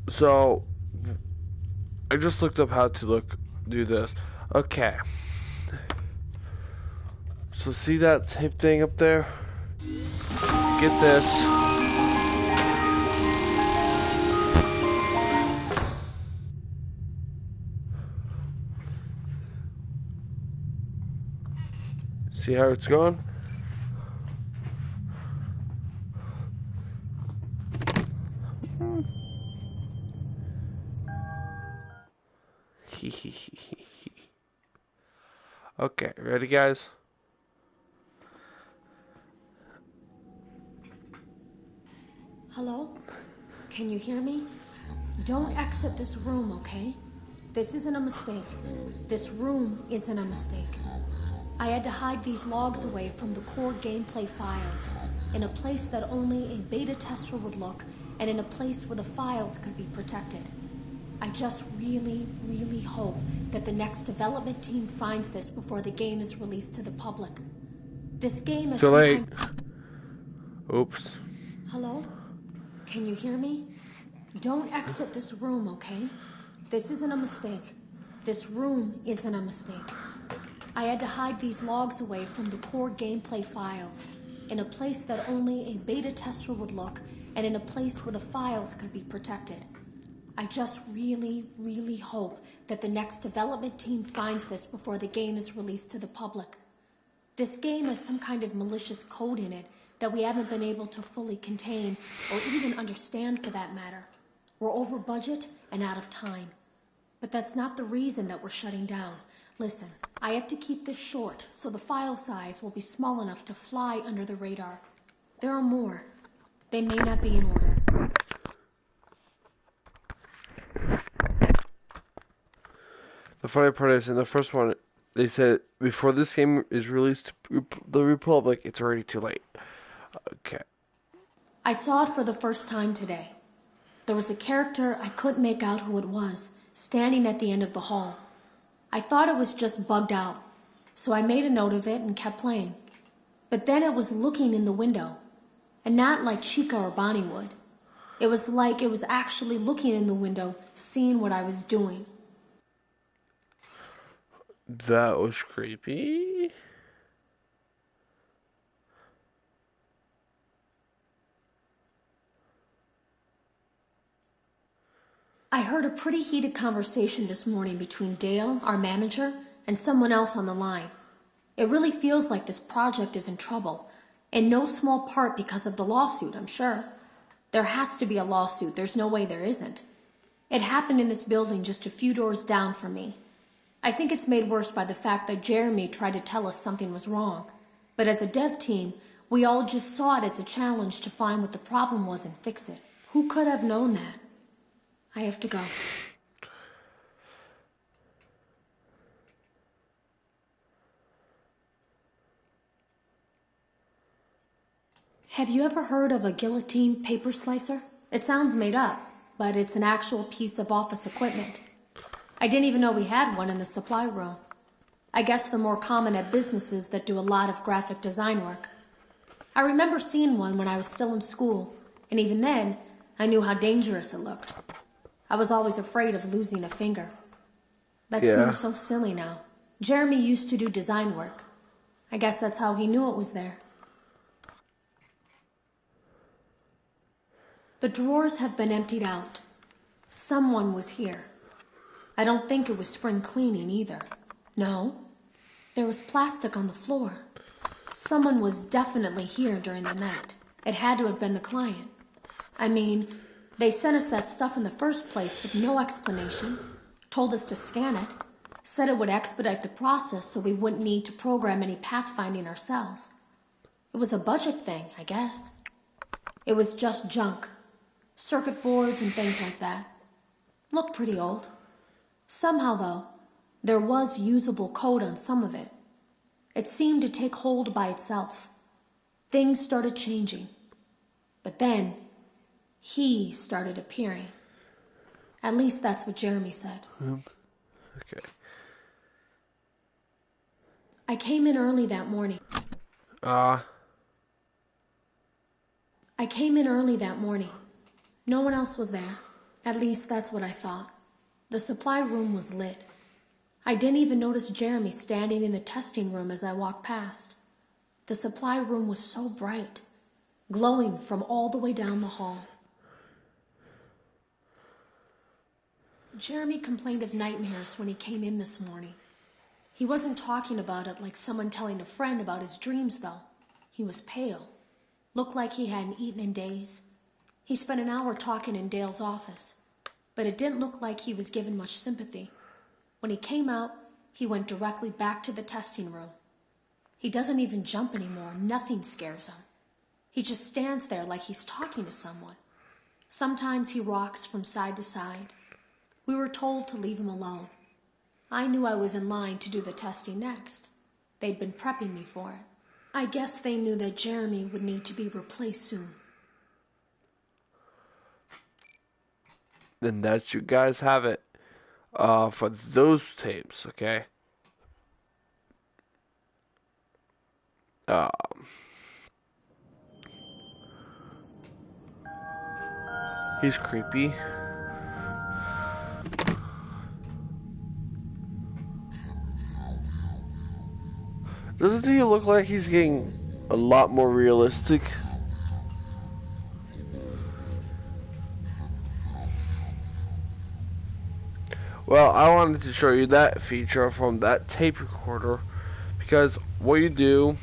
So I just looked up how to do this. Okay. So see that tape thing up there? Get this. See how it's going? Okay, ready guys? Hello? Can you hear me? Don't exit this room, okay? This isn't a mistake. This room isn't a mistake. I had to hide these logs away from the core gameplay files, in a place that only a beta tester would look, and in a place where the files could be protected. I just really, really hope that the next development team finds this before the game is released to the public. This game is Too late. Oops. Hello? Can you hear me? Don't exit this room, okay? This isn't a mistake. This room isn't a mistake. I had to hide these logs away from the core gameplay files, in a place that only a beta tester would look, and in a place where the files could be protected. I just really, really hope that the next development team finds this before the game is released to the public. This game has some kind of malicious code in it that we haven't been able to fully contain, or even understand for that matter. We're over budget and out of time. But that's not the reason that we're shutting down. Listen, I have to keep this short, so the file size will be small enough to fly under the radar. There are more. They may not be in order. The funny part is, in the first one, they said before this game is released to the Republic, it's already too late. Okay. I saw it for the first time today. There was a character I couldn't make out who it was, standing at the end of the hall. I thought it was just bugged out, so I made a note of it and kept playing. But then it was looking in the window, and not like Chica or Bonnie would. It was like it was actually looking in the window, seeing what I was doing. That was creepy. I heard a pretty heated conversation this morning between Dale, our manager, and someone else on the line. It really feels like this project is in trouble, in no small part because of the lawsuit, I'm sure. There has to be a lawsuit, there's no way there isn't. It happened in this building just a few doors down from me. I think it's made worse by the fact that Jeremy tried to tell us something was wrong. But as a dev team, we all just saw it as a challenge to find what the problem was and fix it. Who could have known that? I have to go. Have you ever heard of a guillotine paper slicer? It sounds made up, but it's an actual piece of office equipment. I didn't even know we had one in the supply room. I guess they're more common at businesses that do a lot of graphic design work. I remember seeing one when I was still in school, and even then, I knew how dangerous it looked. I was always afraid of losing a finger. That seems so silly now. Jeremy used to do design work. I guess that's how he knew it was there. The drawers have been emptied out. Someone was here. I don't think it was spring cleaning either. No, there was plastic on the floor. Someone was definitely here during the night. It had to have been the client. I mean, they sent us that stuff in the first place with no explanation, told us to scan it, said it would expedite the process so we wouldn't need to program any pathfinding ourselves. It was a budget thing, I guess. It was just junk. Circuit boards and things like that. Looked pretty old. Somehow, though, there was usable code on some of it. It seemed to take hold by itself. Things started changing. But then, he started appearing. At least that's what Jeremy said. Okay. I came in early that morning. I I came in early that morning. No one else was there. At least that's what I thought. The supply room was lit. I didn't even notice Jeremy standing in the testing room as I walked past. The supply room was so bright, glowing from all the way down the hall. Jeremy complained of nightmares when he came in this morning. He wasn't talking about it like someone telling a friend about his dreams, though. He was pale. Looked like he hadn't eaten in days. He spent an hour talking in Dale's office, but it didn't look like he was given much sympathy. When he came out, he went directly back to the testing room. He doesn't even jump anymore. Nothing scares him. He just stands there like he's talking to someone. Sometimes he rocks from side to side. We were told to leave him alone. I knew I was in line to do the testing next. They'd been prepping me for it. I guess they knew that Jeremy would need to be replaced soon. Then that's you guys have it for those tapes, okay? He's creepy. Doesn't he look like he's getting a lot more realistic? Well, I wanted to show you that feature from that tape recorder because what you do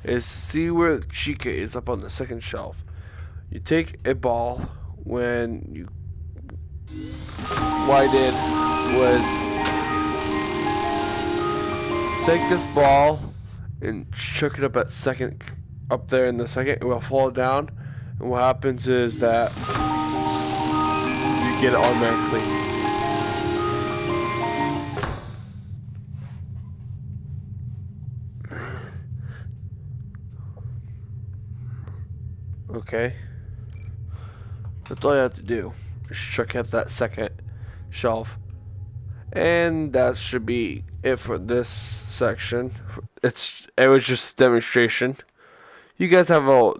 is see where Chica is up on the second shelf. You take a ball when you. What I did was take this ball and chuck it up at second, up there in the second. It will fall down, and what happens is that you get it automatically. Okay. That's all you have to do. Just check out that second shelf. And that should be it for this section. It was just a demonstration. You guys have a